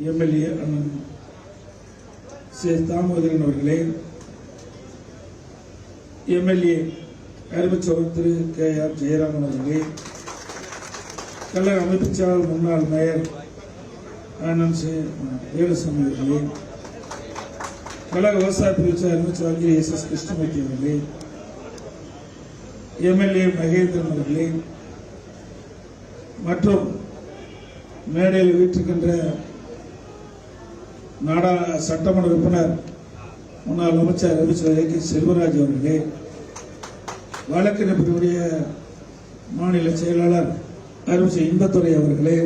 MLA அண்ணன் தாமோதரன் அவர்களே, MLA அருமைச்சோழர் திரு KR Jayaraman அவர்களே, கழக அமைப்புச் செயலாளர் முன்னாள் மேயர் அண்ணன் வேலுசாமி அவர்களே, கழக விவசாய பிரிவு அருமைச்சோழர் SS கிருஷ்ணமூர்த்தி அவர்களே, எம்எல்ஏ மகேந்திரன் அவர்களே மற்றும் மேடையில் வீட்டிருக்கின்ற சட்டமன்ற உறுப்பினர் முன்னாள் அமைச்சர் ரவிச்சந்திரன் செல்வராஜ் அவர்களே, வழக்கறிஞர் பிரிவுடைய மாநில செயலாளர் அருமை இன்பத்துறை அவர்களே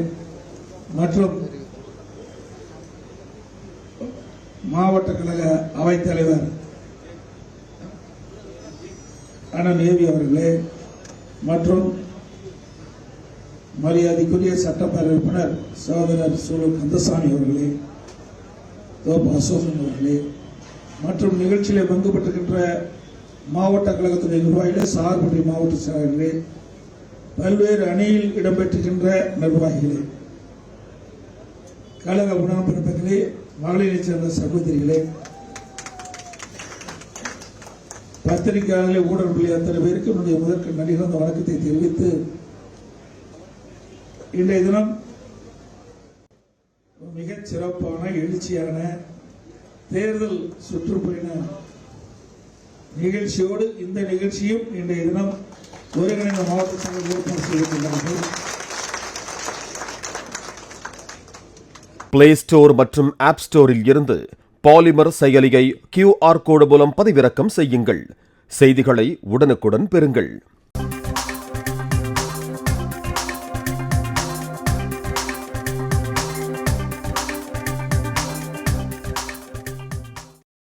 மற்றும் மாவட்ட கழக அவைத்தலைவர் அண்ணன் ஏவி அவர்களே மற்றும் மரியாதைக்குரிய சட்டப்பேரவை உறுப்பினர் சகோதரர் சூழல் கந்தசாமி அவர்களே, தோப்பு அசோகன் அவர்களே மற்றும் நிகழ்ச்சியிலே பங்குபட்டிருக்கின்ற மாவட்ட கழகத்துடைய நிர்வாகிகளே, சார்புடைய மாவட்ட செயலாளர்களே, பல்வேறு அணியில் இடம்பெற்றுகின்ற நிர்வாகிகளே, கழக உணர்ப்பினர்களே, மகளிரை சேர்ந்த சகோதரிகளே, பத்திரிகையாளர்களே, ஊடகங்களே, அத்தனை பேருக்கு என்னுடைய முதற்க நடிகர் வணக்கத்தை தெரிவித்து இன்றைய தினம் மிகச் சிறப்பான எழுச்சியான தேர்தல் சுற்றுப்பயண நிகழ்ச்சியோடு இந்த நிகழ்ச்சியும் இன்றைய தினம் ஒருங்கிணைந்த மாவட்ட சங்கம் ஏற்பாடு செய்திருக்கிறார்கள். பிளே ஸ்டோர் மற்றும் ஆப் ஸ்டோரில் இருந்து பாலிமர் செயலியை QR கோடு மூலம் பதிவிறக்கம் செய்யுங்கள். செய்திகளை உடனுக்குடன் பெறுங்கள்.